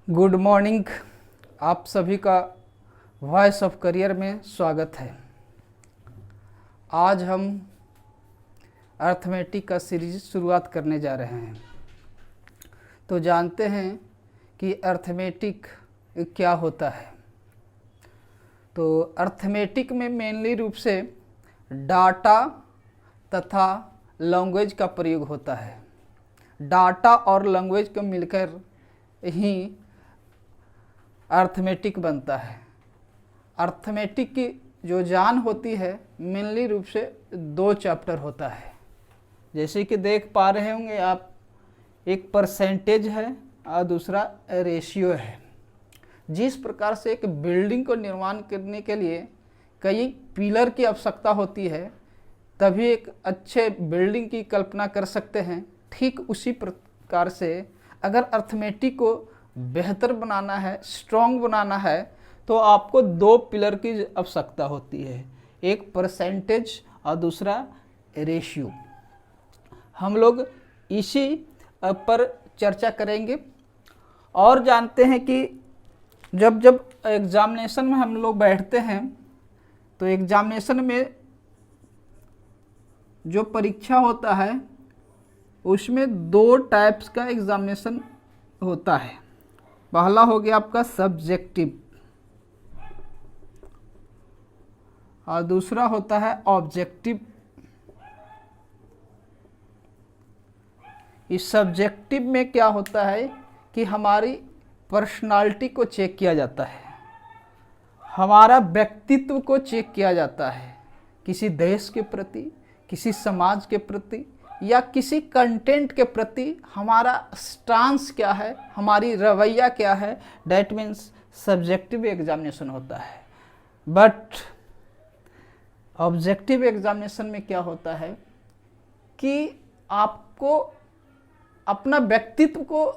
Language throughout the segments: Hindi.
Good morning. आप सभी का वॉइस ऑफ करियर में स्वागत है। आज हम अर्थमेटिक का सीरीज शुरुआत करने जा रहे हैं। तो जानते हैं कि अर्थमेटिक क्या होता है। तो अर्थमेटिक में मेनली रूप से डाटा तथा लैंग्वेज का प्रयोग होता है। डाटा और लैंग्वेज को मिलकर ही अर्थमेटिक बनता है। अर्थमेटिक की जो जान होती है मेनली रूप से दो चैप्टर होता है। जैसे कि देख पा रहे होंगे आप, एक परसेंटेज है और दूसरा रेशियो है। जिस प्रकार से एक बिल्डिंग को निर्माण करने के लिए कई पिलर की आवश्यकता होती है, तभी एक अच्छे बिल्डिंग की कल्पना कर सकते हैं। ठीक उसी प्रकार से अगर अर्थमेटिक को बेहतर बनाना है, स्ट्रॉन्ग बनाना है, तो आपको दो पिलर की आवश्यकता होती है, एक परसेंटेज और दूसरा रेशियो। हम लोग इसी पर चर्चा करेंगे। और जानते हैं कि जब जब एग्जामिनेशन में हम लोग बैठते हैं तो एग्जामिनेशन में जो परीक्षा होता है उसमें दो टाइप्स का एग्जामिनेशन होता है। पहला हो गया आपका सब्जेक्टिव और दूसरा होता है ऑब्जेक्टिव। इस सब्जेक्टिव में क्या होता है कि हमारी पर्सनालिटी को चेक किया जाता है, हमारा व्यक्तित्व को चेक किया जाता है, किसी देश के प्रति, किसी समाज के प्रति या किसी कंटेंट के प्रति हमारा स्टांस क्या है, हमारी रवैया क्या है। डैट मीन्स सब्जेक्टिव एग्जामिनेशन होता है। बट ऑब्जेक्टिव एग्जामिनेशन में क्या होता है कि आपको अपना व्यक्तित्व को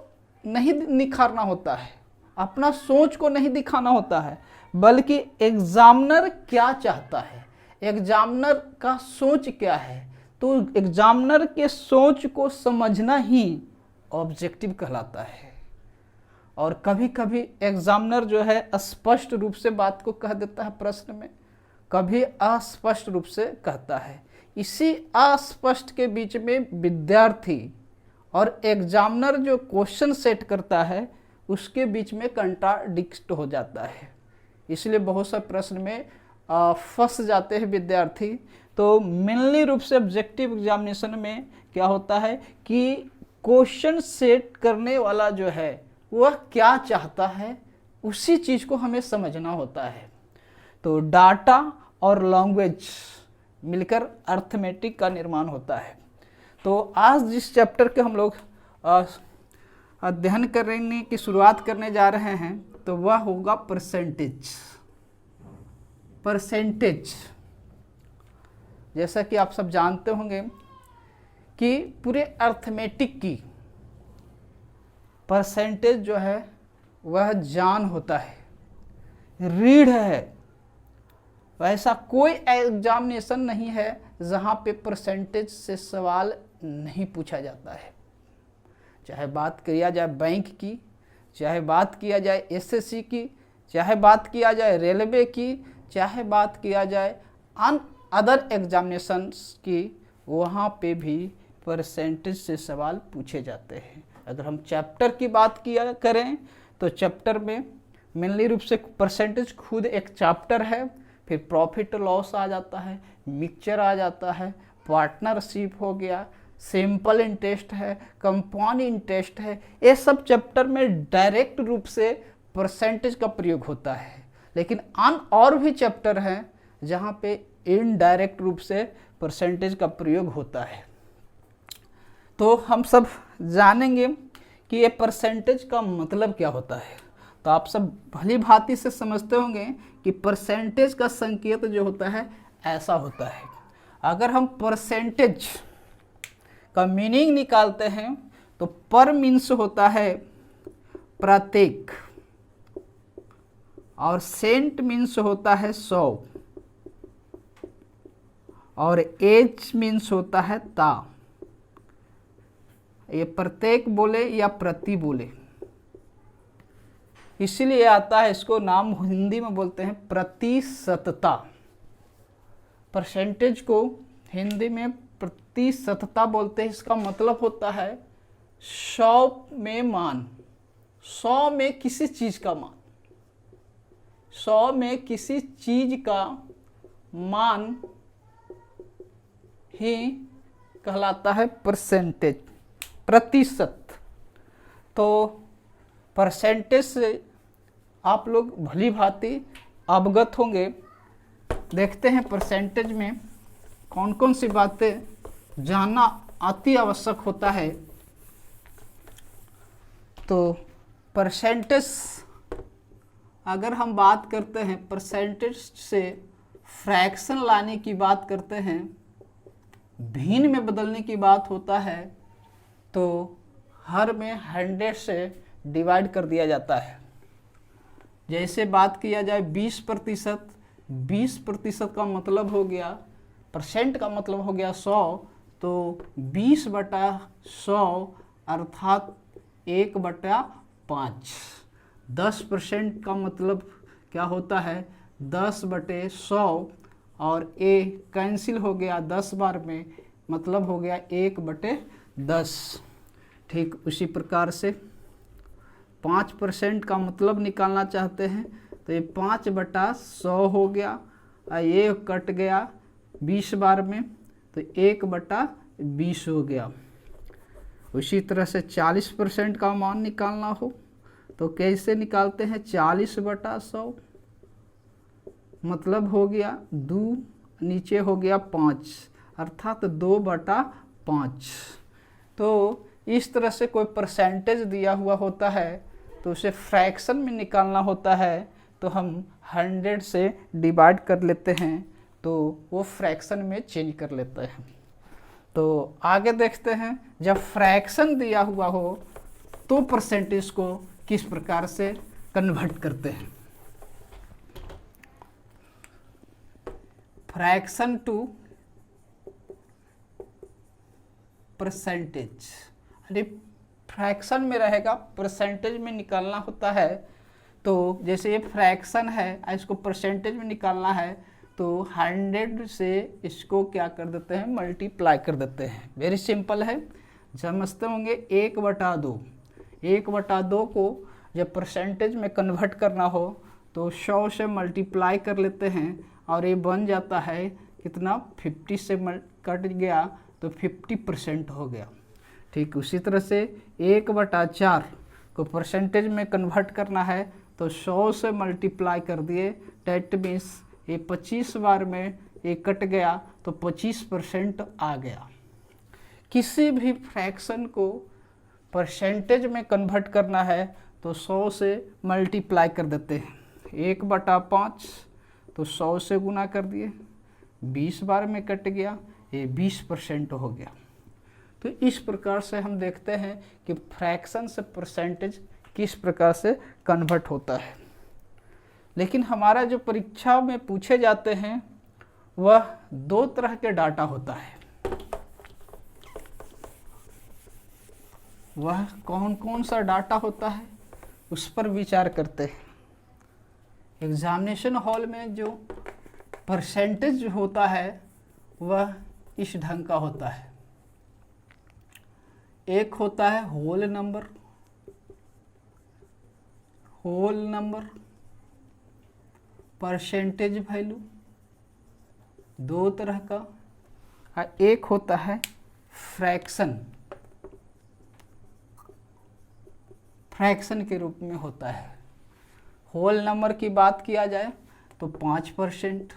नहीं निखारना होता है, अपना सोच को नहीं दिखाना होता है, बल्कि एग्जामिनर क्या चाहता है, एग्जामिनर का सोच क्या है। तो एग्जामिनर के सोच को समझना ही ऑब्जेक्टिव कहलाता है। और कभी कभी एग्जामिनर जो है स्पष्ट रूप से बात को कह देता है प्रश्न में, कभी अस्पष्ट रूप से कहता है। इसी अस्पष्ट के बीच में विद्यार्थी और एग्जामिनर जो क्वेश्चन सेट करता है उसके बीच में कंट्राडिक्ट हो जाता है। इसलिए बहुत से प्रश्न में फंस जाते हैं विद्यार्थी। तो मेनली रूप से ऑब्जेक्टिव एग्जामिनेशन में क्या होता है कि क्वेश्चन सेट करने वाला जो है वह क्या चाहता है, उसी चीज़ को हमें समझना होता है। तो डाटा और लैंग्वेज मिलकर अर्थमेटिक का निर्माण होता है। तो आज जिस चैप्टर के हम लोग अध्ययन करने की शुरुआत करने जा रहे हैं तो वह होगा परसेंटेज। परसेंटेज जैसा कि आप सब जानते होंगे कि पूरे अर्थमेटिक की परसेंटेज जो है वह जान होता है, रीढ़ है। वैसा कोई एग्जामिनेशन नहीं है जहां पे परसेंटेज से सवाल नहीं पूछा जाता है। चाहे बात किया जाए बैंक की, चाहे बात किया जाए एसएससी की, चाहे बात किया जाए रेलवे की, चाहे बात किया जाए अदर एग्जामिनेशंस की, वहाँ पे भी परसेंटेज से सवाल पूछे जाते हैं। अगर हम चैप्टर की बात किया करें तो चैप्टर में मेनली रूप से परसेंटेज खुद एक चैप्टर है, फिर प्रॉफिट लॉस आ जाता है, मिक्सचर आ जाता है, पार्टनरशिप हो गया, सिंपल इंटरेस्ट है, कंपाउंड इंटरेस्ट है। ये सब चैप्टर में डायरेक्ट रूप से परसेंटेज का प्रयोग होता है। लेकिन और भी चैप्टर हैं जहाँ पे इनडायरेक्ट रूप से परसेंटेज का प्रयोग होता है। तो हम सब जानेंगे कि ये परसेंटेज का मतलब क्या होता है। तो आप सब भली भांति से समझते होंगे कि परसेंटेज का संकेत जो होता है ऐसा होता है। अगर हम परसेंटेज का मीनिंग निकालते हैं तो पर मीन्स होता है प्रत्येक, और सेंट मीन्स होता है 100, और एच मीन्स होता है ता। ये प्रत्येक बोले या प्रति बोले, इसीलिए आता है, इसको नाम हिंदी में बोलते हैं प्रतिशतता। परसेंटेज को हिंदी में प्रतिशतता बोलते हैं। इसका मतलब होता है 100 में मान, 100 में किसी चीज का मान, 100 में किसी चीज का मान ही कहलाता है परसेंटेज, प्रतिशत। तो परसेंटेज से आप लोग भली भांति अवगत होंगे। देखते हैं परसेंटेज में कौन कौन सी बातें जानना अति आवश्यक होता है। तो परसेंटेज, अगर हम बात करते हैं परसेंटेज से फ्रैक्शन लाने की बात करते हैं, भिन्न में बदलने की बात होता है, तो हर में 100 से डिवाइड कर दिया जाता है। जैसे बात किया जाए 20%, 20% का मतलब हो गया, परसेंट का मतलब हो गया 100, तो 20/100 अर्थात 1/5। 10% का मतलब क्या होता है, 10/100, और a कैंसिल हो गया 10 बार में, मतलब हो गया 1/10। ठीक उसी प्रकार से 5% का मतलब निकालना चाहते हैं तो ये 5/100 हो गया, और ये कट गया 20 बार में, तो 1/20 हो गया। उसी तरह से 40% का मान निकालना हो तो कैसे निकालते हैं, 40/100 मतलब हो गया 2, नीचे हो गया 5, अर्थात 2/5। तो इस तरह से कोई परसेंटेज दिया हुआ होता है तो उसे फ्रैक्शन में निकालना होता है, तो हम 100 से डिवाइड कर लेते हैं, तो वो फ्रैक्शन में चेंज कर लेते हैं। तो आगे देखते हैं, जब फ्रैक्शन दिया हुआ हो तो परसेंटेज को किस प्रकार से कन्वर्ट करते हैं। फ्रैक्शन टू परसेंटेज, अरे फ्रैक्शन में रहेगा, परसेंटेज में निकालना होता है। तो जैसे ये फ्रैक्शन है, इसको परसेंटेज में निकालना है, तो 100 से इसको क्या कर देते हैं, मल्टीप्लाई कर देते हैं। वेरी सिंपल है, समझते होंगे। 1/2, 1/2 को जब परसेंटेज में कन्वर्ट करना हो तो 100 से मल्टीप्लाई कर लेते हैं, और ये बन जाता है कितना, 50 से कट गया तो 50% हो गया। ठीक उसी तरह से 1/4 को परसेंटेज में कन्वर्ट करना है तो 100 से मल्टीप्लाई कर दिए, डेट मीन्स ये 25 बार में ये कट गया तो 25% आ गया। किसी भी फ्रैक्शन को परसेंटेज में कन्वर्ट करना है तो 100 से मल्टीप्लाई कर देते हैं। 1/5 तो 100 से गुना कर दिए, 20 बार में कट गया, ये 20% हो गया। तो इस प्रकार से हम देखते हैं कि फ्रैक्शन से परसेंटेज किस प्रकार से कन्वर्ट होता है। लेकिन हमारा जो परीक्षा में पूछे जाते हैं वह 2 तरह के डाटा होता है। वह कौन कौन सा डाटा होता है उस पर विचार करते हैं। एग्जामिनेशन हॉल में जो परसेंटेज होता है वह इस ढंग का होता है। एक होता है whole number, whole number percentage value, 2 तरह का। और एक होता है फ्रैक्शन, फ्रैक्शन के रूप में होता है। होल नंबर की बात किया जाए तो 5%,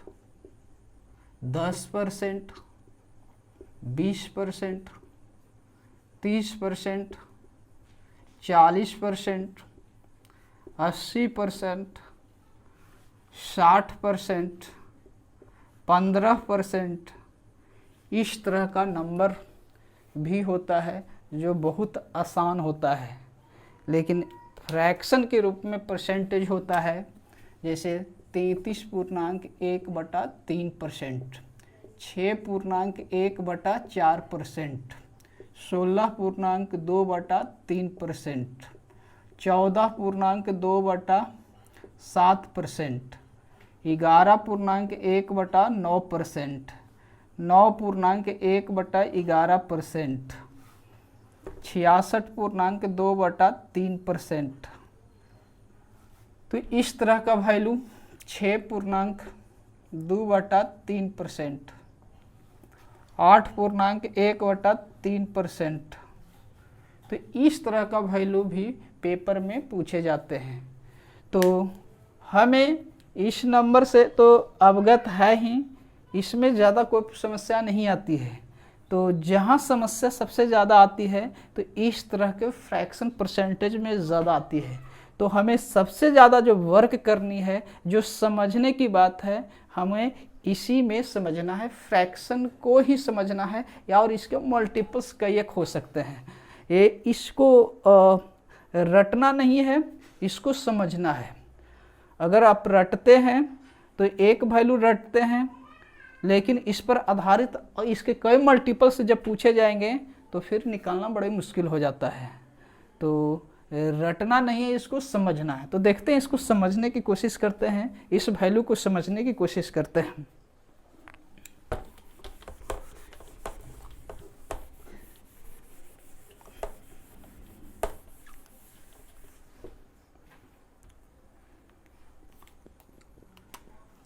10%, 20%, 30%, 40%, 80%, 60%, 15%, इस तरह का नंबर भी होता है जो बहुत आसान होता है। लेकिन फ्रैक्शन के रूप में परसेंटेज होता है जैसे 33.1/3%, 6.1/4%, 16.2/3%, 14.2/7%, 11.1/9%, 9.1/11%, 66.2/3%। तो इस तरह का वैल्यू 6.2/3%, 8.1/3%। तो इस तरह का वैल्यू भी पेपर में पूछे जाते हैं। तो हमें इस नंबर से तो अवगत है ही, इसमें ज़्यादा कोई समस्या नहीं आती है। तो जहाँ समस्या सबसे ज़्यादा आती है तो इस तरह के फ्रैक्शन परसेंटेज में ज़्यादा आती है। तो हमें सबसे ज़्यादा जो वर्क करनी है, जो समझने की बात है, हमें इसी में समझना है, फ्रैक्शन को ही समझना है, या और इसके मल्टीपल्स कई एक हो सकते हैं। ये इसको रटना नहीं है, इसको समझना है। अगर आप रटते हैं तो एक वैल्यू रटते हैं, लेकिन इस पर आधारित इसके कई मल्टीपल्स जब पूछे जाएंगे तो फिर निकालना बड़े मुश्किल हो जाता है। तो रटना नहीं है, इसको समझना है। तो देखते हैं, इसको समझने की कोशिश करते हैं, इस वैल्यू को समझने की कोशिश करते हैं।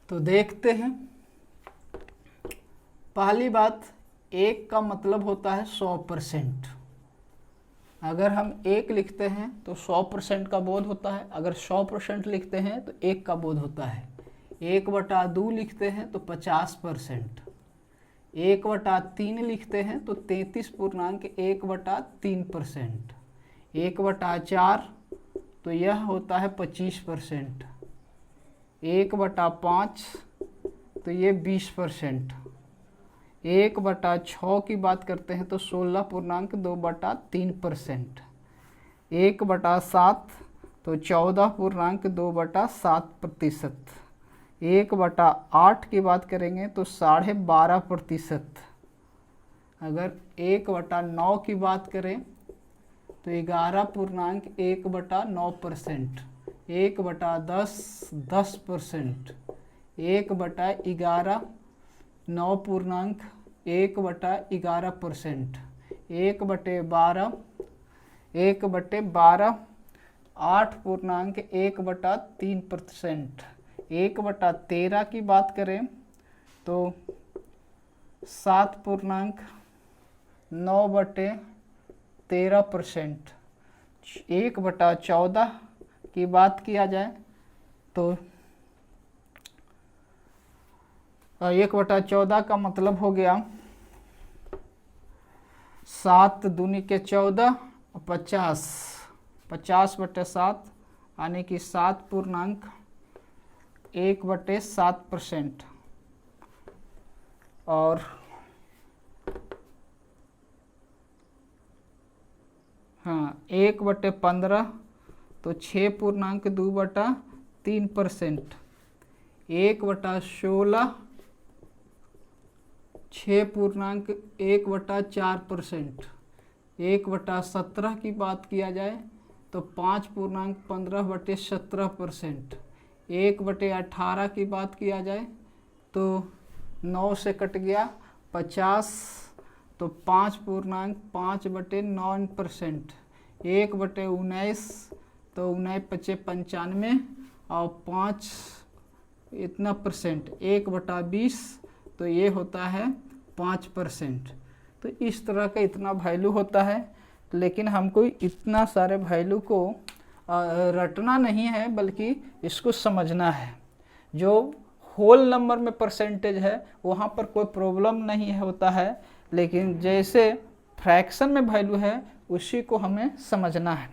तो देखते हैं, पहली बात, एक का मतलब होता है 100%। अगर हम एक लिखते हैं तो 100% का बोध होता है, अगर 100% लिखते हैं तो एक का बोध होता है। 1/2 लिखते हैं तो 50%, 1/3 लिखते हैं तो 33.1/3%, 1/4 तो यह होता है 25%, 1/5 तो ये 20%, 1/6 की बात करते हैं तो 16.2/3%, 1/7 तो 14.2/7%, 1/8 की बात करेंगे तो 12.5%, अगर 1/9 की बात करें तो 11.1/9%, 1/10 10%, 1/11 9.1/11%, 1/12 8.1/3%, 1/13 की बात करें तो 7.9/13%, 1/14 की बात किया जाए तो 1/14 का मतलब हो गया 7 दूनी के 14, 50, 50/7 यानी कि 7.1/7%। और हाँ, 1/15 तो 6.2/3%, 1/16 6.1/4%, 1/17 की बात किया जाए तो 5.15/17%, 1/18 की बात किया जाए तो 9 से कट गया 50 तो 5.5/9%, 1/19 तो 19×5 = 95 और 5 इतना %, 1/20 तो ये होता है 5%। तो इस तरह का इतना वैल्यू होता है, लेकिन हमको इतना सारे वैल्यू को रटना नहीं है, बल्कि इसको समझना है। जो होल नंबर में परसेंटेज है वहाँ पर कोई प्रॉब्लम नहीं होता है, लेकिन जैसे फ्रैक्शन में वैल्यू है उसी को हमें समझना है।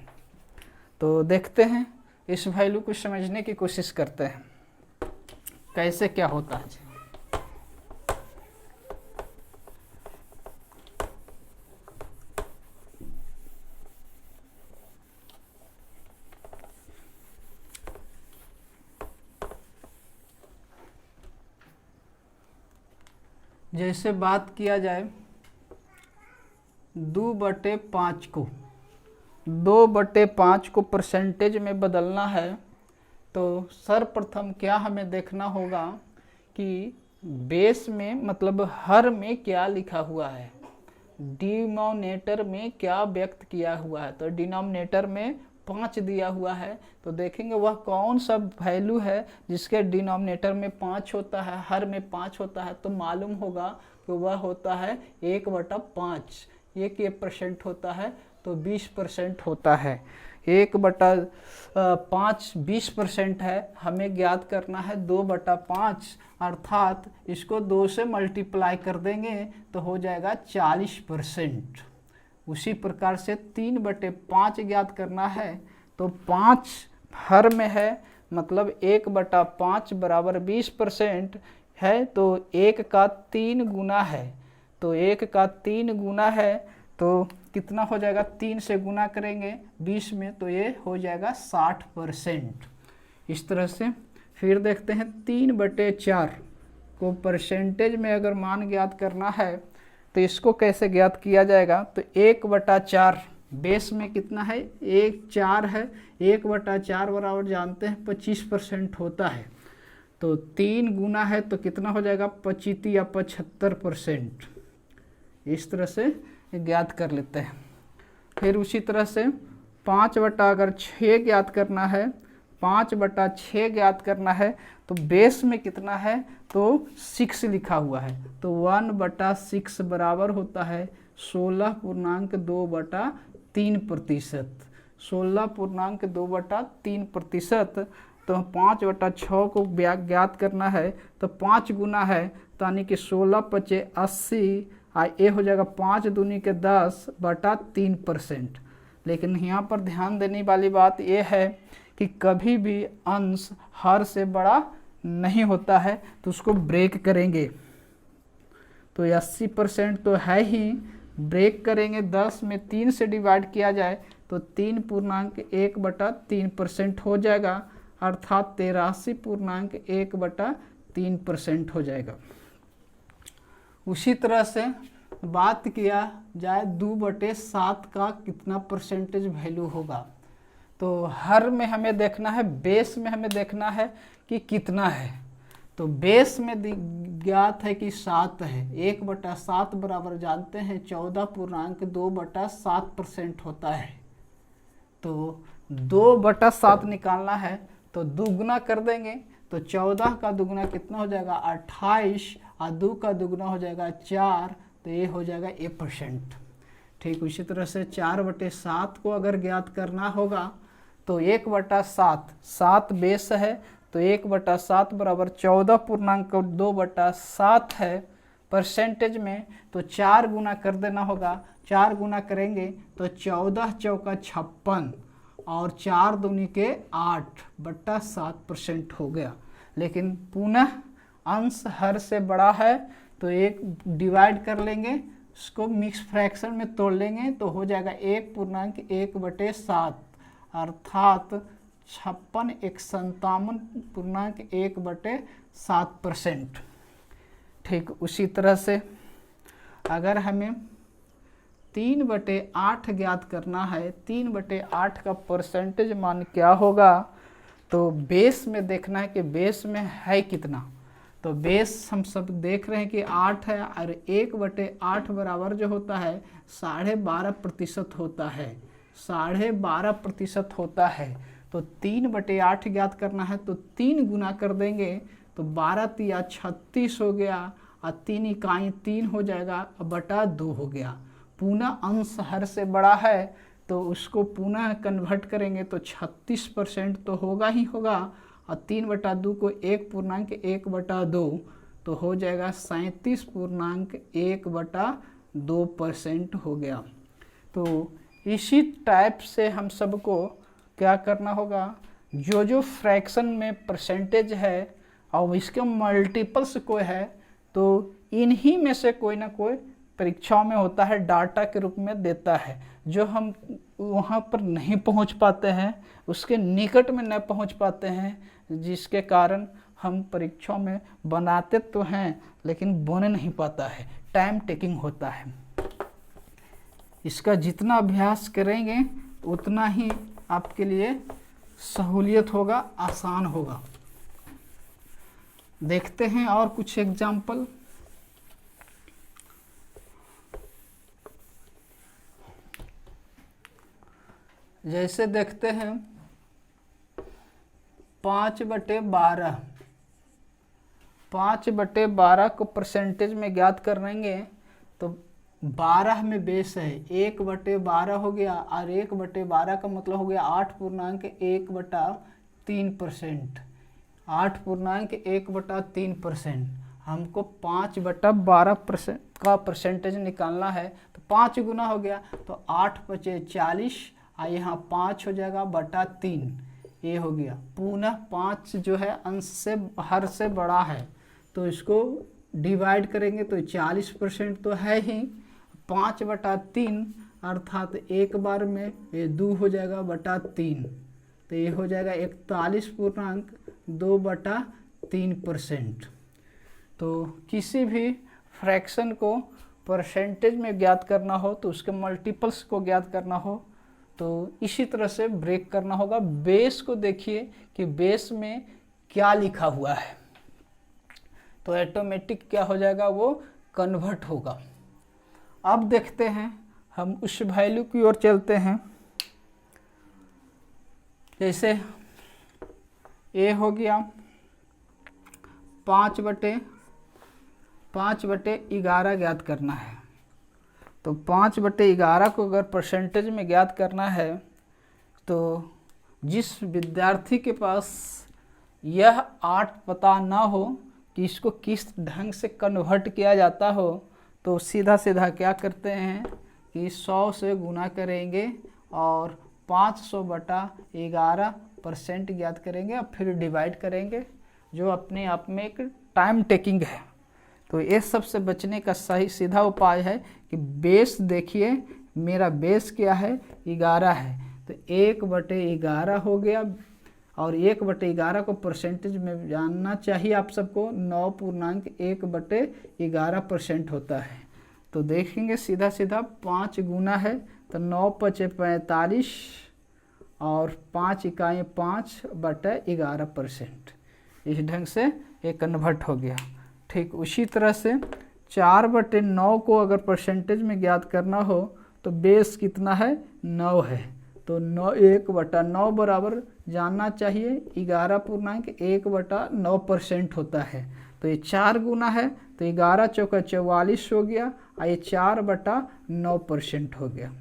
तो देखते हैं, इस वैल्यू को समझने की कोशिश करते हैं कैसे क्या होता है। जैसे बात किया जाए 2/5 को, 2/5 को परसेंटेज में बदलना है तो सर्वप्रथम क्या हमें देखना होगा कि बेस में मतलब हर में क्या लिखा हुआ है, डिनोमिनेटर में क्या व्यक्त किया हुआ है। तो डिनोमिनेटर में 5 दिया हुआ है, तो देखेंगे वह कौन सा वैल्यू है जिसके डिनोमिनेटर में 5 होता है, हर में 5 होता है। तो मालूम होगा कि वह होता है 1/5। ये क्या परसेंट होता है, तो 20% होता है। 1/5 20% है, हमें ज्ञात करना है 2/5, अर्थात इसको 2 से मल्टीप्लाई कर देंगे तो हो जाएगा 40%। उसी प्रकार से 3/5 ज्ञात करना है, तो 5 हर में है, मतलब 1/5 बराबर 20% है, तो 1 का 3 गुना है। तो 1 का 3 गुना है तो कितना हो जाएगा, 3 से गुना करेंगे 20 में तो ये हो जाएगा 60%। इस तरह से फिर देखते हैं 3/4 को परसेंटेज में अगर मान ज्ञात करना है तो इसको कैसे ज्ञात किया जाएगा। तो 1/4 बेस में कितना है, 4 है, 1/4 बराबर जानते हैं 25% होता है। तो 3 गुना है तो कितना हो जाएगा, 25 या 75%। इस तरह से ज्ञात कर लेते हैं। फिर उसी तरह से 5/6 ज्ञात करना है, 5/6 ज्ञात करना है तो बेस में कितना है, तो 6 लिखा हुआ है, तो 1/6 बराबर होता है 16.2/3%। 16.2/3%। तो 5/6 को ज्ञात करना है तो 5 गुना है, यानी कि 16×5 = 80, ये हो जाएगा 5 दूनी के 10/3%। लेकिन यहाँ पर ध्यान देने वाली बात यह है कि कभी भी अंश हर से बड़ा नहीं होता है, तो उसको ब्रेक करेंगे। तो 80% तो है ही, ब्रेक करेंगे 10 में 3 से डिवाइड किया जाए तो 3.1/3% हो जाएगा, अर्थात 83.1/3% हो जाएगा। उसी तरह से बात किया जाए 2/7 का कितना परसेंटेज वैल्यू होगा। तो हर में हमें देखना है, बेस में हमें देखना है कि कितना है। तो बेस में ज्ञात है कि 7 है, 1/7 बराबर जानते हैं 14.2/7% होता है। तो 2/7 निकालना है तो दुगुना कर देंगे, तो 14 का दुगुना कितना हो जाएगा, 28, और 2 का दुगुना हो जाएगा 4, तो ये हो जाएगा 1%। ठीक उसी तरह से 4/7 को अगर ज्ञात करना होगा तो 1/7, 7 बेस है तो 1/7 बराबर 14.2/7 है परसेंटेज में, तो 4 गुना कर देना होगा। 4 गुना करेंगे तो 14 चौका 56 और 4 दूनी के 8/7% हो गया। लेकिन पुनः अंश हर से बड़ा है तो एक डिवाइड कर लेंगे, उसको मिक्स फ्रैक्शन में तोड़ लेंगे तो हो जाएगा 1.1/7, अर्थात 56.157% ठीक उसी तरह से अगर हमें 3/8 ज्ञात करना है, 3/8 का परसेंटेज मान क्या होगा, तो बेस में देखना है कि बेस में है कितना। तो बेस हम सब देख रहे हैं कि 8 है, और 1/8 बराबर जो होता है 12.5% होता है, 12.5% होता है। तो 3/8 ज्ञात करना है तो 3 गुना कर देंगे तो 12 × 36 हो गया, और 3 इकाई 3 हो जाएगा, और बटा 2 हो गया। पुनः अंश हर से बड़ा है तो उसको पुनः कन्वर्ट करेंगे तो 36% तो होगा ही होगा, और 3/2 को 1.1/2 तो हो जाएगा 37.1/2% हो गया। तो इसी टाइप से हम सबको क्या करना होगा, जो फ्रैक्शन में परसेंटेज है और इसके मल्टीपल्स कोई है तो इन्हीं में से कोई ना कोई परीक्षाओं में होता है, डाटा के रूप में देता है। जो हम वहाँ पर नहीं पहुँच पाते हैं, उसके निकट में न पहुँच पाते हैं, जिसके कारण हम परीक्षाओं में बनाते तो हैं लेकिन बन नहीं पाता है, टाइम टेकिंग होता है। इसका जितना अभ्यास करेंगे उतना ही आपके लिए सहूलियत होगा, आसान होगा। देखते हैं और कुछ एग्जाम्पल। जैसे देखते हैं 5/12, 5/12 को परसेंटेज में ज्ञात करेंगे तो 12 में बेस है, 1/12 हो गया, और 1/12 का मतलब हो गया 8.1/3%। 8.1/3%। हमको 5/12% का परसेंटेज निकालना है, तो 5 गुना हो गया, तो 8×5 = 40, और यहाँ 5 हो जाएगा बटा 3, ये हो गया। पुनः 5 जो है अंश से हर से बड़ा है, तो इसको डिवाइड करेंगे तो 40% तो है ही, 5/3 अर्थात एक बार में ये 2 हो जाएगा बटा 3, तो ये हो जाएगा 41.2/3%। तो किसी भी फ्रैक्शन को परसेंटेज में ज्ञात करना हो तो उसके मल्टीपल्स को ज्ञात करना हो तो इसी तरह से ब्रेक करना होगा। बेस को देखिए कि बेस में क्या लिखा हुआ है, तो ऑटोमेटिक क्या हो जाएगा, वो कन्वर्ट होगा। अब देखते हैं, हम उस वैल्यू की ओर चलते हैं। जैसे ए हो गया 5/11 ज्ञात करना है, तो 5/11 को अगर परसेंटेज में ज्ञात करना है तो जिस विद्यार्थी के पास यह 8 पता ना हो कि इसको किस ढंग से कन्वर्ट किया जाता हो, तो सीधा सीधा क्या करते हैं कि 100 से गुना करेंगे और 500/11% ज्ञात करेंगे और फिर डिवाइड करेंगे, जो अपने आप में एक टाइम टेकिंग है। तो ये सबसे बचने का सही सीधा उपाय है कि बेस देखिए, मेरा बेस क्या है, 11 है, तो 1/11 हो गया, और 1/11 को परसेंटेज में जानना चाहिए आप सबको, 9.1/11% होता है। तो देखेंगे सीधा सीधा 5 गुना है तो 9×5 = 45 और 5 इकाई 5/11%। इस ढंग से ये कन्वर्ट हो गया। ठीक उसी तरह से 4/9 को अगर परसेंटेज में ज्ञात करना हो तो बेस कितना है, 9 है, तो 1/9 बराबर जानना चाहिए 11.1/9% होता है। तो ये 4 गुना है तो 11 चौका 44 हो गया, और ये 4/9% हो गया।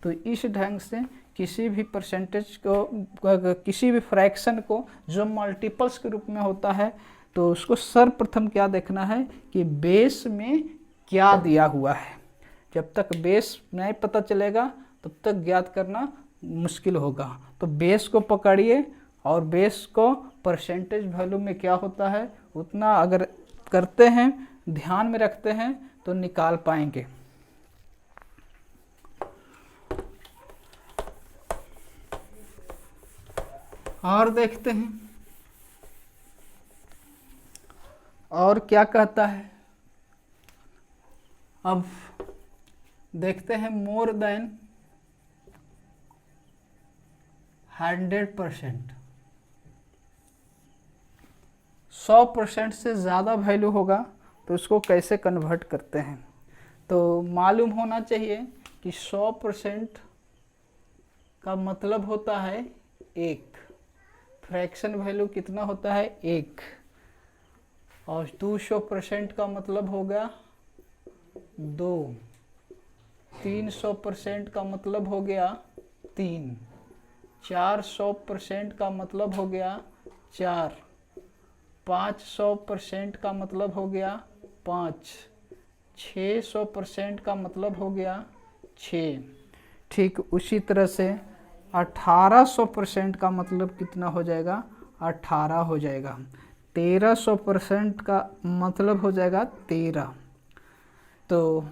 तो इस ढंग से किसी भी परसेंटेज को, किसी भी फ्रैक्शन को जो मल्टीपल्स के रूप में होता है, तो उसको सर्वप्रथम क्या देखना है कि बेस में क्या दिया हुआ है। जब तक बेस नहीं पता चलेगा तब तक ज्ञात करना मुश्किल होगा। तो बेस को पकड़िए और बेस को परसेंटेज वैल्यू में क्या होता है उतना अगर करते हैं, ध्यान में रखते हैं, तो निकाल पाएंगे। और देखते हैं और क्या कहता है। अब देखते हैं मोर देन 100%, 100% से ज़्यादा वैल्यू होगा तो उसको कैसे कन्वर्ट करते हैं। तो मालूम होना चाहिए कि 100% का मतलब होता है 1, फ्रैक्शन वैल्यू कितना होता है 1, और 200% का मतलब होगा 2, 300% का मतलब हो गया 3, 400% का मतलब हो गया 4, 500% का मतलब हो गया 5, 600% का मतलब हो गया 6। ठीक उसी तरह से 1800% का मतलब कितना हो जाएगा, 18 हो जाएगा। 1300% का मतलब हो जाएगा 13। तो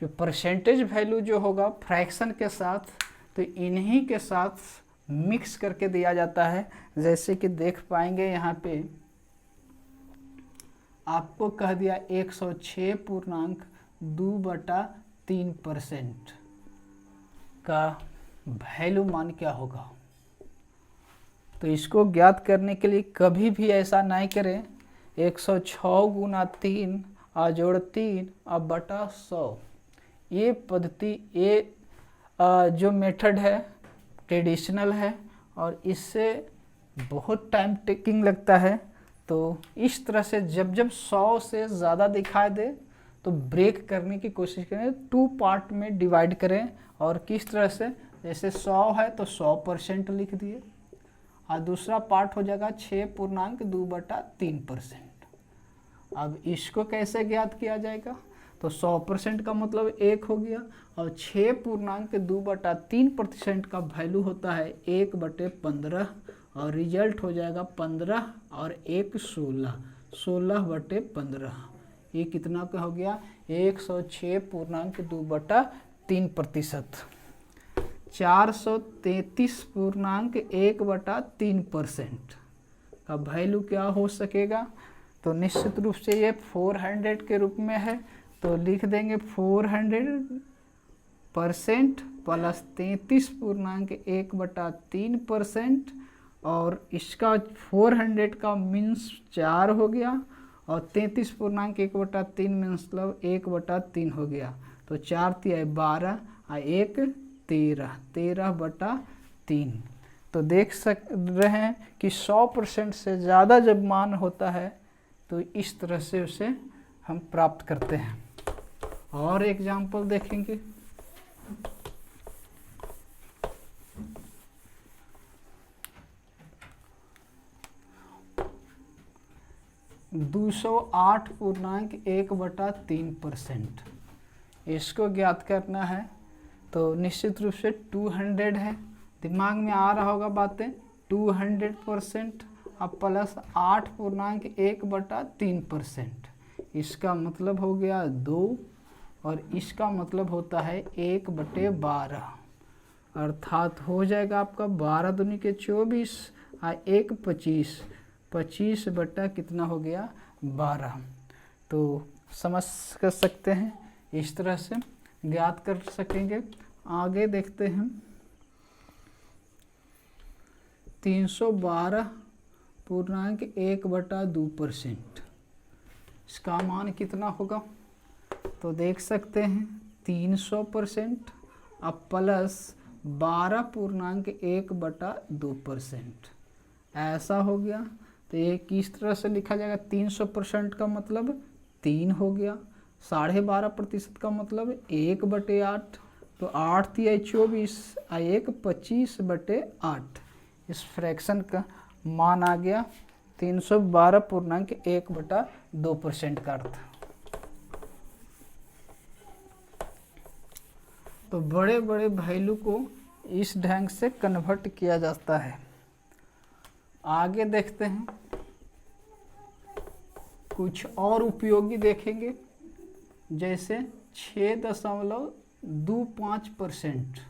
जो परसेंटेज वैल्यू जो होगा फ्रैक्शन के साथ, तो इन्हीं के साथ मिक्स करके दिया जाता है। जैसे कि देख पाएंगे यहाँ पे आपको कह दिया 106.2/3% का वैल्यू मान क्या होगा। तो इसको ज्ञात करने के लिए कभी भी ऐसा नहीं करें 106 गुना 3 जोड़ 3 अब बटा 100। ये पद्धति, ये जो मेथड है ट्रेडिशनल है और इससे बहुत टाइम टेकिंग लगता है। तो इस तरह से जब जब 100 से ज़्यादा दिखाई दे तो ब्रेक करने की कोशिश करें, 2 पार्ट में डिवाइड करें। और किस तरह से, जैसे 100 है तो 100% लिख दिए और दूसरा पार्ट हो जाएगा 6.2/3%। अब इसको कैसे ज्ञात किया जाएगा, तो 100% का मतलब 1 हो गया और 6.2/3% का वैल्यू होता है 1/15 और रिजल्ट हो जाएगा 15 और 1 16, 16/15। ये कितना का हो गया 106.2/3%। 433.1/3% का वैल्यू क्या हो सकेगा। तो निश्चित रूप से ये 400 के रूप में है, तो लिख देंगे 400% प्लस 33.1/3% और इसका 400 का मीन्स 4 हो गया और 33.1/3 मतलब 1/3 हो गया। तो 4 × 12 और 1 13, 13/3। तो देख रहे हैं कि 100% से ज़्यादा जब मान होता है तो इस तरह से उसे हम प्राप्त करते हैं। और एग्जाम्पल देखेंगे। (208.1/3%) इसको ज्ञात करना है। तो निश्चित रूप से 200 है, दिमाग में आ रहा होगा बातें। 200% अब प्लस 8.1/3%, इसका मतलब हो गया 2 और इसका मतलब होता है 1/12, अर्थात हो जाएगा आपका 12 दूनी के 24 और 1 25, 25 बटा कितना हो गया 12। तो समझ कर सकते हैं, इस तरह से ज्ञात कर सकेंगे। आगे देखते हैं 312.1/2%, इसका मान कितना होगा। तो देख सकते हैं 300% अब प्लस 12.1/2%, ऐसा हो गया। तो ये किस तरह से लिखा जाएगा, 300% का मतलब 3 हो गया, 12.5% का मतलब 1/8, तो 8 × 24 और 1 25/8। इस फ्रैक्शन का मान आ गया 312.1/2% का अर्थ। तो बड़े बड़े वैल्यू को इस ढंग से कन्वर्ट किया जाता है। आगे देखते हैं, कुछ और उपयोगी देखेंगे, जैसे 6.25%,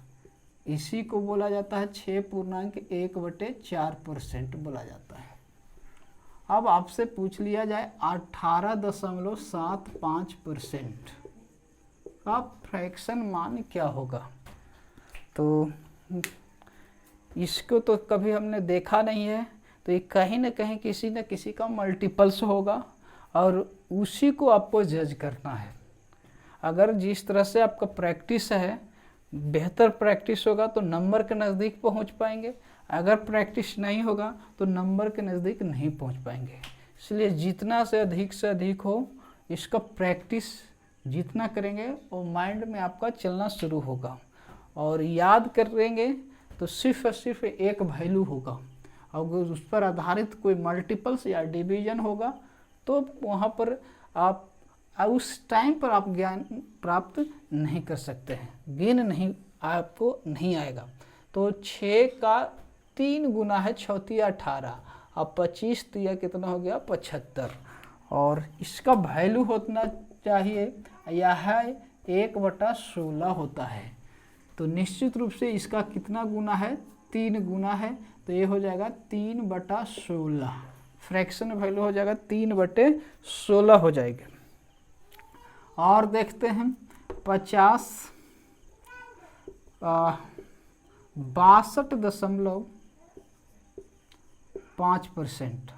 इसी को बोला जाता है 6.1/4% बोला जाता है। अब आपसे पूछ लिया जाए 18.75% का फ्रैक्शन मान क्या होगा। तो इसको तो कभी हमने देखा नहीं है, तो ये कहीं ना कहीं किसी न किसी का मल्टीपल्स होगा और उसी को आपको जज करना है। अगर जिस तरह से आपका प्रैक्टिस है, बेहतर प्रैक्टिस होगा तो नंबर के नज़दीक पहुंच पाएंगे, अगर प्रैक्टिस नहीं होगा तो नंबर के नज़दीक नहीं पहुंच पाएंगे। इसलिए जितना से अधिक हो, इसका प्रैक्टिस जितना करेंगे वो माइंड में आपका चलना शुरू होगा और याद करेंगे तो सिर्फ और सिर्फ एक वैल्यू होगा। अगर उस पर आधारित कोई मल्टीपल्स या डिवीजन होगा तो वहाँ पर आप उस टाइम पर आप ज्ञान प्राप्त नहीं कर सकते हैं, गेन नहीं आपको नहीं आएगा। तो 6 का 3 गुना है 6 × 18, अब 25 तो यह कितना हो गया 75, और इसका वैल्यू होना चाहिए यह है 1/16 होता है। तो निश्चित रूप से इसका कितना गुना है, 3 गुना है, तो ये हो जाएगा 3/16, फ्रैक्शन वैल्यू हो जाएगा 3/16 हो जाएगा। और देखते हैं 50 62.5%।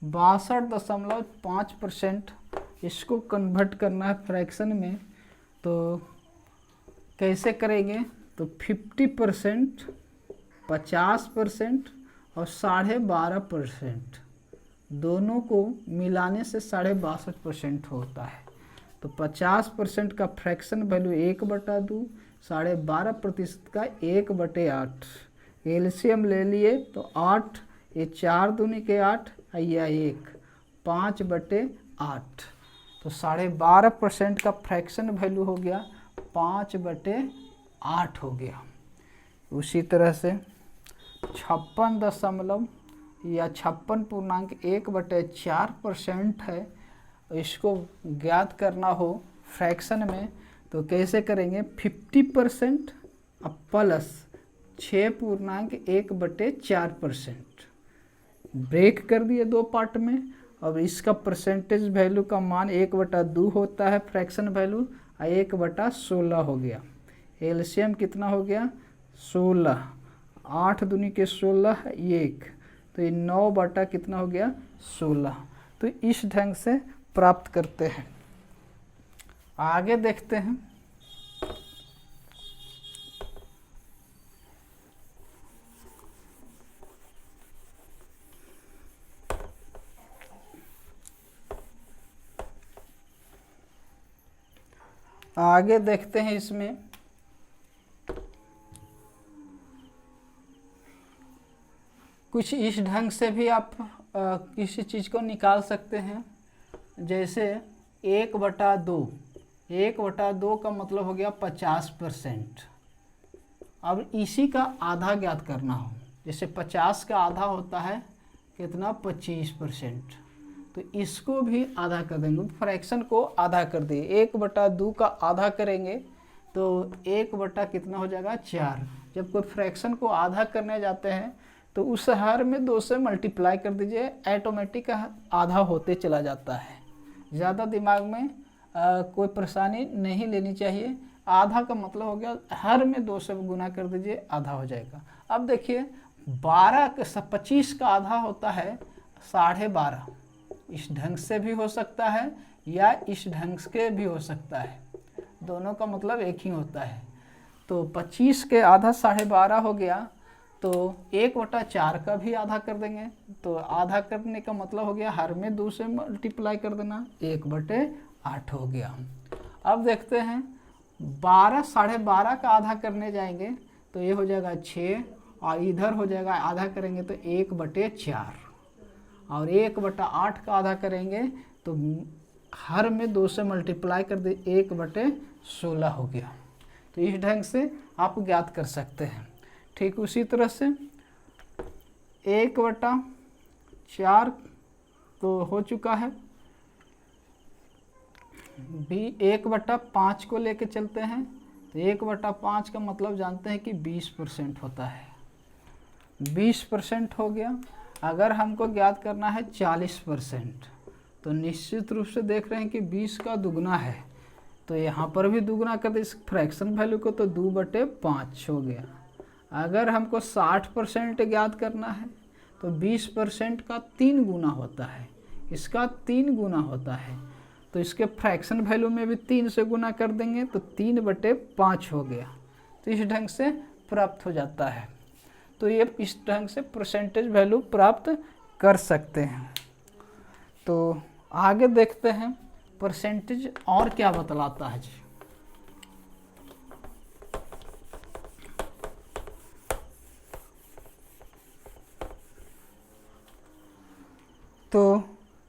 62.5% इसको कन्वर्ट करना है फ्रैक्शन में, तो कैसे करेंगे? तो 50%, 50% और 12.5% दोनों को मिलाने से 62.5% होता है। तो 50% का फ्रैक्शन वैल्यू 1/2, 12.5% का 1/8। एलसीएम ले लिए तो 8, ये 4 दूनी के 8, या 1, 5/8। तो 12.5% का फ्रैक्शन वैल्यू हो गया 5/8 हो गया। उसी तरह से 56.1/4% है, इसको ज्ञात करना हो फ्रैक्शन में तो कैसे करेंगे? 50% प्लस 6.1/4%। ब्रेक कर दिए दो पार्ट में। अब इसका परसेंटेज वैल्यू का मान 1/2 होता है फ्रैक्शन वैल्यू, 1/16 हो गया। एलसीएम कितना हो गया? 16, 8 दूनी के 16, 1, तो ये 9 कितना हो गया? 16। तो इस ढंग से प्राप्त करते हैं। आगे देखते हैं। आगे देखते हैं इसमें कुछ इस ढंग से भी आप किसी चीज़ को निकाल सकते हैं। जैसे 1/2, 1/2 का मतलब हो गया 50%। अब इसी का आधा ज्ञात करना हो, जैसे 50 का आधा होता है कितना? 25%। तो इसको भी आधा कर देंगे, फ्रैक्शन को आधा कर दिए। 1/2 का आधा करेंगे तो 1 कितना हो जाएगा? 4। जब कोई फ्रैक्शन को आधा करने जाते हैं तो उस हर में 2 से मल्टीप्लाई कर दीजिए, ऑटोमेटिक आधा होते चला जाता है। ज़्यादा दिमाग में कोई परेशानी नहीं लेनी चाहिए। आधा का मतलब हो गया हर में 2 से गुना कर दीजिए, आधा हो जाएगा। अब देखिए 25 का आधा होता है 12.5। इस ढंग से भी हो सकता है या इस ढंग से भी हो सकता है, दोनों का मतलब एक ही होता है। तो 25 के आधा 12.5 हो गया, तो 1/4 का भी आधा कर देंगे। तो आधा करने का मतलब हो गया हर में 2 से मल्टीप्लाई कर देना, 1/8 हो गया। अब देखते हैं 12.5 का आधा करने जाएंगे तो ये हो जाएगा 6, और इधर हो जाएगा आधा करेंगे तो 1/4, और 1/8 का आधा करेंगे तो हर में 2 से मल्टीप्लाई कर दे, 1/16 हो गया। तो इस ढंग से आप ज्ञात कर सकते हैं। ठीक उसी तरह से 1/4 तो हो चुका है, भी 1/5 को लेके चलते हैं तो 1/5 का मतलब जानते हैं कि 20% होता है। 20% हो गया। अगर हमको ज्ञात करना है 40%, तो निश्चित रूप से देख रहे हैं कि 20 का दुगना है, तो यहाँ पर भी दुगना कर दे इस फ्रैक्शन वैल्यू को, तो 2/5 हो गया। अगर हमको 60% ज्ञात करना है तो 20% का 3 गुना होता है, इसका 3 गुना होता है, तो इसके फ्रैक्शन वैल्यू में भी 3 से गुना कर देंगे तो 3/5 हो गया। तो इस ढंग से प्राप्त हो जाता है। तो ये इस ढंग से परसेंटेज वैल्यू प्राप्त कर सकते हैं। तो आगे देखते हैं परसेंटेज और क्या बतलाता है जी। तो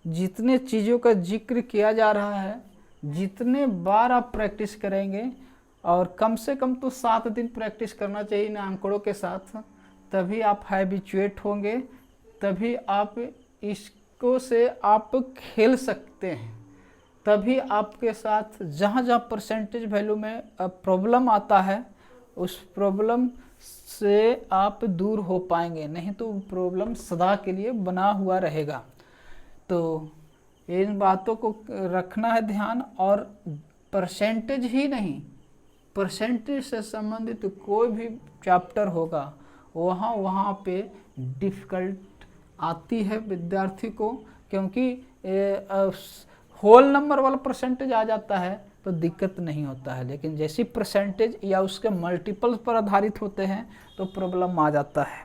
जितने चीज़ों का जिक्र किया जा रहा है, जितने बार आप प्रैक्टिस करेंगे, और कम से कम तो 7 दिन प्रैक्टिस करना चाहिए इन आंकड़ों के साथ, तभी आप हैबिचुएट होंगे, तभी आप इसको से आप खेल सकते हैं। तभी आपके साथ जहाँ जहाँ परसेंटेज वैल्यू में प्रॉब्लम आता है उस प्रॉब्लम से आप दूर हो पाएंगे, नहीं तो प्रॉब्लम सदा के लिए बना हुआ रहेगा। तो इन बातों को रखना है ध्यान। और परसेंटेज ही नहीं, परसेंटेज से संबंधित कोई भी चैप्टर होगा वहाँ पे डिफ़िकल्ट आती है विद्यार्थी को, क्योंकि होल नंबर वाला परसेंटेज आ जाता है तो दिक्कत नहीं होता है, लेकिन जैसी परसेंटेज या उसके मल्टीपल पर आधारित होते हैं तो प्रॉब्लम आ जाता है।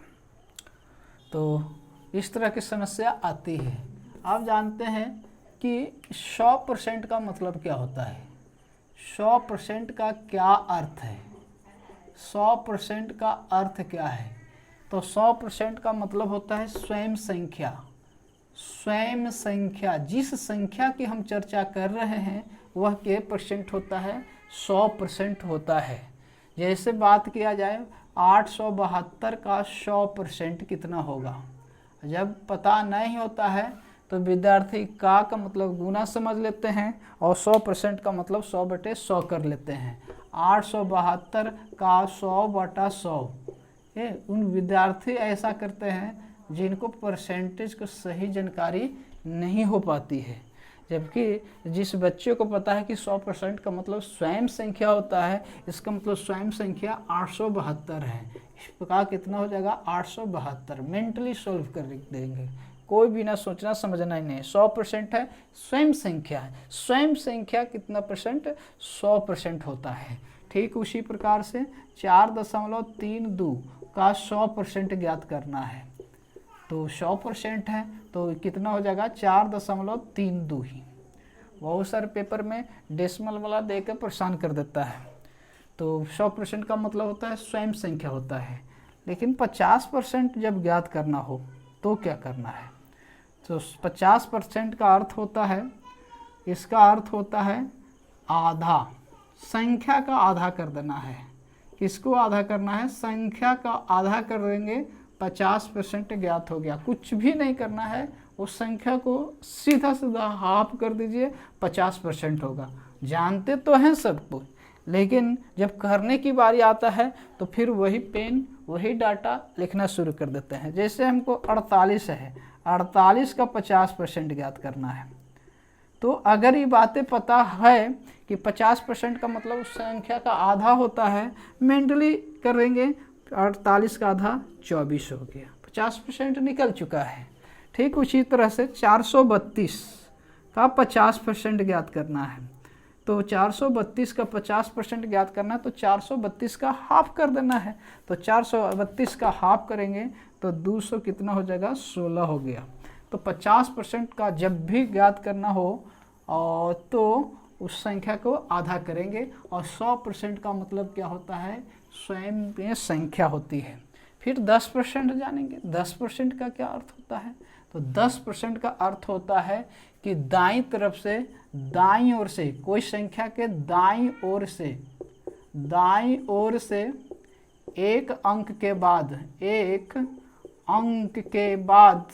तो इस तरह की समस्या आती है। आप जानते हैं कि 100% का मतलब क्या होता है? 100% का क्या अर्थ है? 100% का अर्थ क्या है? तो 100% का मतलब होता है स्वयं संख्या। स्वयं संख्या, जिस संख्या की हम चर्चा कर रहे हैं वह के परसेंट होता है? 100% होता है। जैसे बात किया जाए 872 का 100% कितना होगा? जब पता नहीं होता है तो विद्यार्थी का मतलब गुना समझ लेते हैं और 100% का मतलब 100/100 कर लेते हैं। 872 का 100/100। उन विद्यार्थी ऐसा करते हैं जिनको परसेंटेज को सही जानकारी नहीं हो पाती है, जबकि जिस बच्चे को पता है कि 100% का मतलब स्वयं संख्या होता है, इसका मतलब स्वयं संख्या 872 है। इस प्रकार कितना हो जाएगा? 872। मेंटली सॉल्व कर देंगे, कोई भी ना सोचना समझना ही नहीं। 100% है, स्वयं संख्या है। स्वयं संख्या कितना परसेंट? 100% होता है। ठीक उसी प्रकार से 4.32 का 100% ज्ञात करना है। तो 100% है तो कितना हो जाएगा? 4.32 ही। बहुत सारे पेपर में डेसिमल वाला देकर परेशान कर देता है। तो 100% का मतलब होता है स्वयं संख्या होता है। लेकिन 50% जब ज्ञात करना हो तो क्या करना है? तो 50% का अर्थ होता है, इसका अर्थ होता है आधा, संख्या का आधा कर देना है। किसको आधा करना है? संख्या का आधा कर देंगे, 50% ज्ञात हो गया। कुछ भी नहीं करना है, उस संख्या को सीधा सीधा हाफ कर दीजिए, 50% होगा। जानते तो हैं सबको, लेकिन जब करने की बारी आता है तो फिर वही पेन वही डाटा लिखना शुरू कर देते हैं। जैसे हमको 48 है, 48 का 50% ज्ञात करना है। तो अगर ये बातें पता है कि 50% का मतलब उस संख्या का आधा होता है, मेंटली करेंगे 48 का आधा 24 हो गया, 50% निकल चुका है। ठीक उसी तरह से 432 का 50% ज्ञात करना है। तो 432 का 50% ज्ञात करना है तो 432 का हाफ कर देना है। तो 432 का हाफ करेंगे तो 200 कितना हो जाएगा? 16 हो गया। तो 50% का जब भी ज्ञात करना हो तो उस संख्या को आधा करेंगे। और 100% का मतलब क्या होता है? स्वयं में संख्या होती है। फिर 10% जानेंगे। 10% का क्या अर्थ होता है? तो 10% का अर्थ होता है कि दाईं तरफ से, दाईं ओर से, कोई संख्या के दाईं ओर से एक अंक के बाद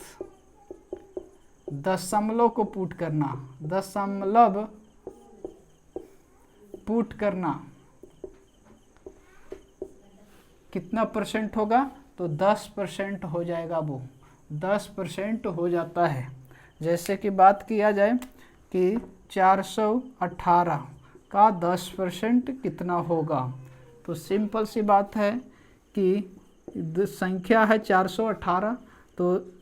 दशमलव को पुट करना, दशमलव पुट करना। कितना परसेंट होगा? तो 10% हो जाएगा। वो 10% हो जाता है। जैसे कि बात किया जाए कि 418 का 10% कितना होगा? तो सिंपल सी बात है कि संख्या है 418, तो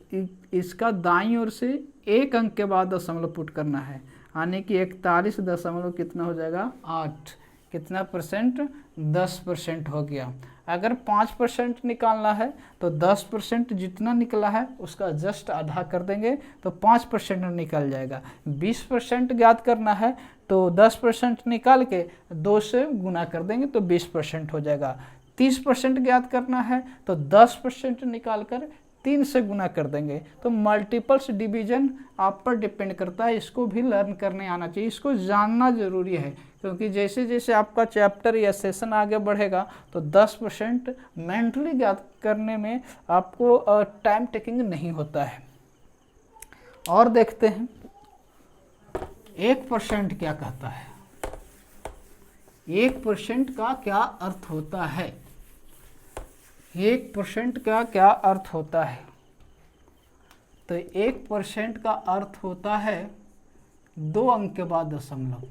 इसका दाईं ओर से एक अंक के बाद दशमलव पुट करना है, यानी कि 41 दशमलव कितना हो जाएगा? 8। कितना परसेंट? 10% हो गया। अगर 5% निकालना है तो 10% जितना निकला है उसका जस्ट आधा कर देंगे तो 5% निकल जाएगा। 20% ज्ञात करना है तो 10% निकाल के 2 से गुना कर देंगे तो 20% हो जाएगा। 30% ज्ञात करना है तो 10% निकाल कर 3 से गुना कर देंगे। तो मल्टीपल्स डिवीजन आप पर डिपेंड करता है, इसको भी लर्न करने आना चाहिए, इसको जानना जरूरी है, क्योंकि जैसे जैसे आपका चैप्टर या सेशन आगे बढ़ेगा तो 10% मेंटली ज्ञात करने में आपको टाइम टेकिंग नहीं होता है। और देखते हैं 1% क्या कहता है। 1% का क्या अर्थ होता है? 1% का क्या अर्थ होता है? तो 1% का अर्थ होता है 2 अंक के बाद दशमलव।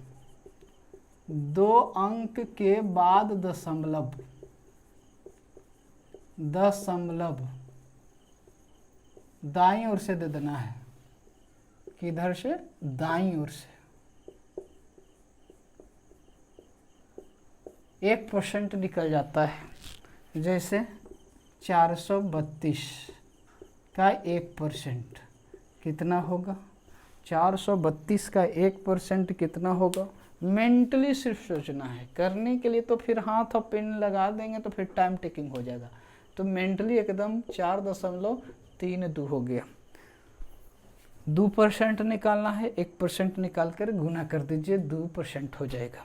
2 अंक के बाद दशमलव दाईं ओर से दे देना है। किधर से? दाईं ओर से। 1% निकल जाता है। जैसे 432 का 1% कितना होगा? 432 का 1% कितना होगा? मेंटली सिर्फ सोचना है, करने के लिए तो फिर हाथ और पेन लगा देंगे तो फिर टाइम टेकिंग हो जाएगा। तो मेंटली एकदम 4.32 हो गया। 2% निकालना है, 1% निकाल कर गुना कर दीजिए, 2% हो जाएगा।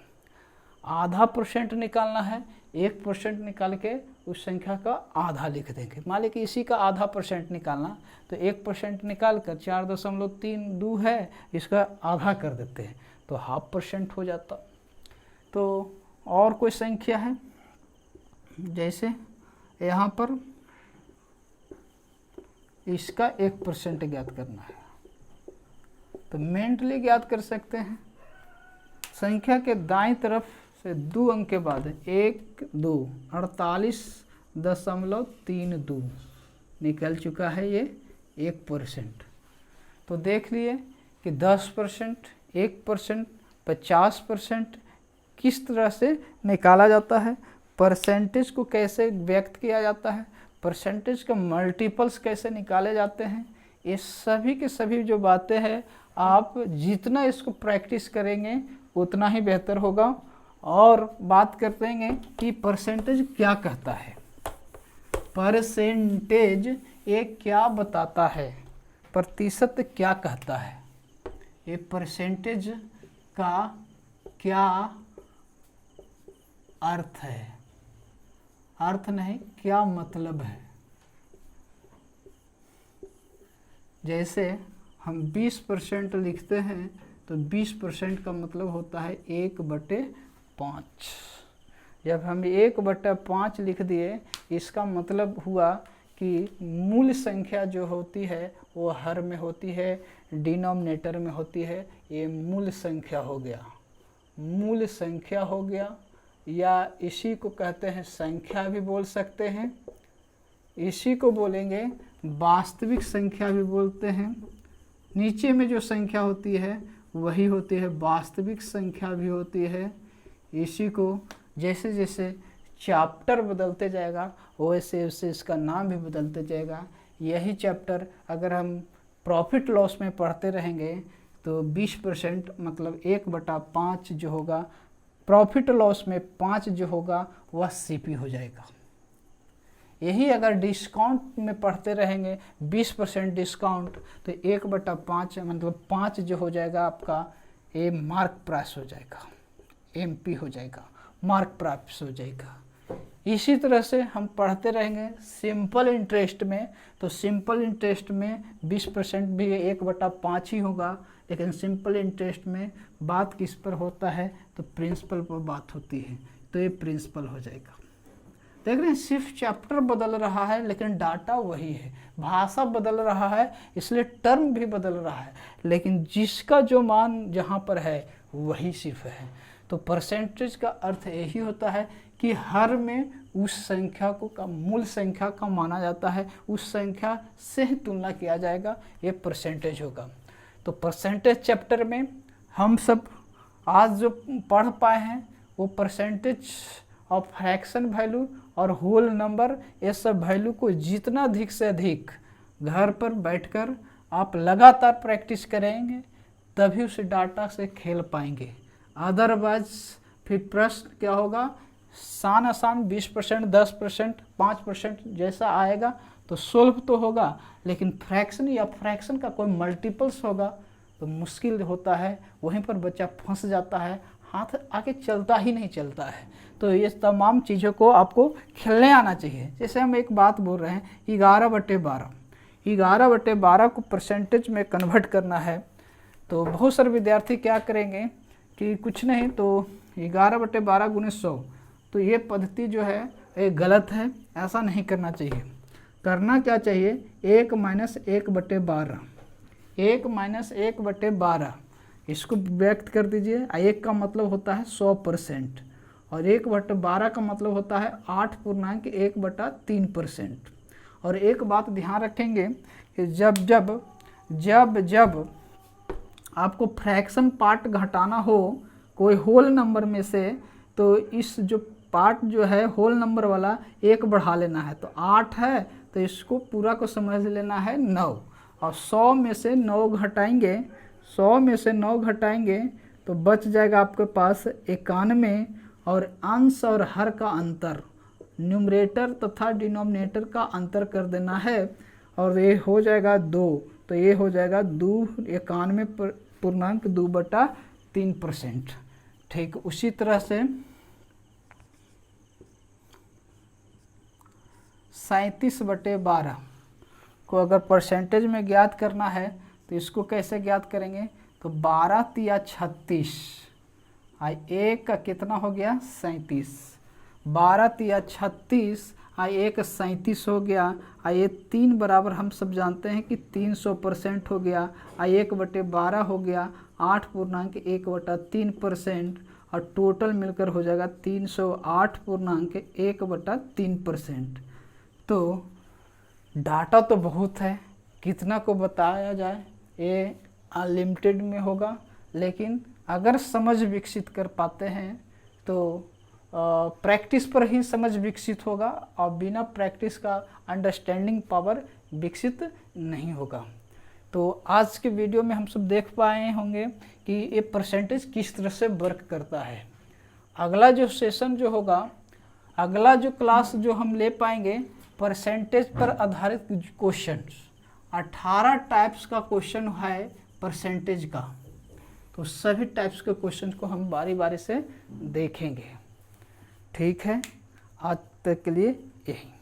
आधा % निकालना है, 1% निकाल के उस संख्या का आधा लिख देंगे। मान लीजिए कि इसी का आधा % निकालना, तो 1% निकाल कर 4.32 है, इसका आधा कर देते हैं तो 0.5% हो जाता। तो और कोई संख्या है, जैसे यहाँ पर इसका 1% ज्ञात करना है, तो मेंटली ज्ञात कर सकते हैं। संख्या के दाईं तरफ से 2 अंक के बाद 1 2 48.32 निकल चुका है ये 1%। तो देख लिए कि 10%, 1%, 50% किस तरह से निकाला जाता है, परसेंटेज को कैसे व्यक्त किया जाता है, परसेंटेज का मल्टीपल्स कैसे निकाले जाते हैं, ये सभी के सभी जो बातें हैं, आप जितना इसको प्रैक्टिस करेंगे उतना ही बेहतर होगा। और बात करते हैं कि परसेंटेज क्या कहता है। परसेंटेज ये क्या बताता है, प्रतिशत क्या कहता है, ये परसेंटेज का क्या अर्थ है, अर्थ नहीं क्या मतलब है। जैसे हम 20% लिखते हैं तो 20% का मतलब होता है 1/5। जब हम 1/5 लिख दिए, इसका मतलब हुआ कि मूल संख्या जो होती है वो हर में होती है, डिनोमिनेटर में होती है। ये मूल संख्या हो गया, मूल संख्या हो गया, या इसी को कहते हैं संख्या भी बोल सकते हैं। इसी को बोलेंगे वास्तविक संख्या भी बोलते हैं। नीचे में जो संख्या होती है वही होती है वास्तविक संख्या भी होती है। इसी को जैसे जैसे चैप्टर बदलते जाएगा वैसे वैसे इसका नाम भी बदलते जाएगा। यही चैप्टर अगर हम प्रॉफिट लॉस में पढ़ते रहेंगे तो 20% मतलब 1/5 जो होगा, प्रॉफिट लॉस में 5 जो होगा वह सीपी हो जाएगा। यही अगर डिस्काउंट में पढ़ते रहेंगे 20% डिस्काउंट, तो 1/5 मतलब 5 जो हो जाएगा आपका ये मार्क प्राइस हो जाएगा, MP हो जाएगा, मार्क प्राइस हो जाएगा। इसी तरह से हम पढ़ते रहेंगे सिंपल इंटरेस्ट में, तो सिंपल इंटरेस्ट में 20% भी 1/5 ही होगा। लेकिन सिंपल इंटरेस्ट में बात किस पर होता है, तो प्रिंसिपल पर बात होती है, तो ये प्रिंसिपल हो जाएगा। देख रहे हैं, सिर्फ चैप्टर बदल रहा है लेकिन डाटा वही है, भाषा बदल रहा है इसलिए टर्म भी बदल रहा है, लेकिन जिसका जो मान जहाँ पर है वही सिर्फ है। तो परसेंटेज का अर्थ यही होता है कि हर में उस संख्या को का मूल संख्या का माना जाता है, उस संख्या से ही तुलना किया जाएगा, ये परसेंटेज होगा। तो परसेंटेज चैप्टर में हम सब आज जो पढ़ पाए हैं वो परसेंटेज ऑफ फ्रैक्शन वैल्यू और होल नंबर, ये सब वैल्यू को जितना अधिक से अधिक घर पर बैठकर आप लगातार प्रैक्टिस करेंगे तभी उस डाटा से खेल पाएंगे। अदरवाइज फिर प्रश्न क्या होगा, आसान 20%, 10%, 5% जैसा आएगा तो सोल्व तो होगा, लेकिन फ्रैक्शन या फ्रैक्शन का कोई मल्टीपल्स होगा तो मुश्किल होता है, वहीं पर बच्चा फंस जाता है, हाथ आगे चलता ही नहीं चलता है। तो ये तमाम चीज़ों को आपको खेलने आना चाहिए। जैसे हम एक बात बोल रहे हैं 11/12, 11/12 को परसेंटेज में कन्वर्ट करना है, तो बहुत सारे विद्यार्थी क्या करेंगे कि कुछ नहीं तो 11/12 × 100, तो ये पद्धति जो है ये गलत है, ऐसा नहीं करना चाहिए। करना क्या चाहिए, 1 - 1/12, 1 - 1/12, इसको व्यक्त कर दीजिए। 1 का मतलब होता है 100% और 1/12 का मतलब होता है 8.1/3%। और एक बात ध्यान रखेंगे कि जब जब जब जब आपको फ्रैक्शन पार्ट घटाना हो कोई होल नंबर में से, तो इस जो पार्ट जो है होल नंबर वाला 1 बढ़ा लेना है। तो 8 है तो इसको पूरा को समझ लेना है 9, और 100 में से 9 घटाएंगे, 100 में से 9 घटाएंगे तो बच जाएगा आपके पास 91, और अंश और हर का अंतर, न्यूमरेटर तथा डिनोमिनेटर का अंतर कर देना है, और ये हो जाएगा 2। तो ये हो जाएगा 91.2/3%। ठीक, उसी तरह से 37/12 को अगर परसेंटेज में ज्ञात करना है तो इसको कैसे ज्ञात करेंगे? तो 12 तिया 36, 1 का कितना हो गया? 37। 12 तिया 36, 1 37 हो गया। ये 3 बराबर हम सब जानते हैं कि 300% हो गया। 1/12 हो गया 8.1/3%, और टोटल मिलकर हो जाएगा 308.1/3%। तो डाटा तो बहुत है, कितना को बताया जाए, ये अनलिमिटेड में होगा, लेकिन अगर समझ विकसित कर पाते हैं तो प्रैक्टिस पर ही समझ विकसित होगा, और बिना प्रैक्टिस का अंडरस्टैंडिंग पावर विकसित नहीं होगा। तो आज के वीडियो में हम सब देख पाए होंगे कि ये परसेंटेज किस तरह से वर्क करता है। अगला जो सेशन जो होगा, अगला जो क्लास जो हम ले पाएंगे, परसेंटेज पर आधारित क्वेश्चंस, 18 टाइप्स का क्वेश्चन है परसेंटेज का। तो सभी टाइप्स के क्वेश्चन को हम बारी बारी से देखेंगे। ठीक है, आज तक के लिए यही।